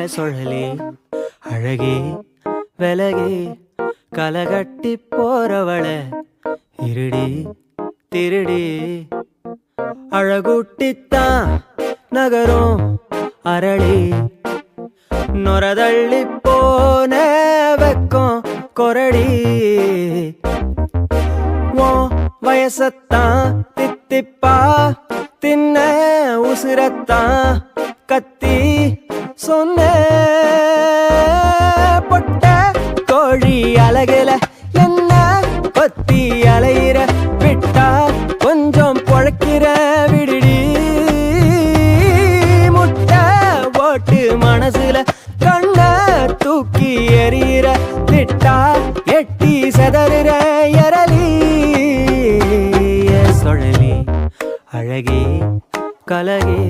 சுழலி அழகி விலகி கலகட்டி போறவள இருடி திருடி அழகுட்டித்தான் நகரும் அரளி நொரதள்ளி போன வெக்கம் கொரடி வயசத்தான் தித்திப்பா தின்ன உசிரத்தான் கத்தி சொன்ன பொட்ட கோழி அழகுல என்ன பத்தி அலையிற விட்டா கொஞ்சம் பொழைக்கிற விடுடி முட்டை ஓட்டு மனசுல கண்ண தூக்கி எறிகிற விட்டா எட்டி செதறுற எரலி சுழலி அழகி கலகி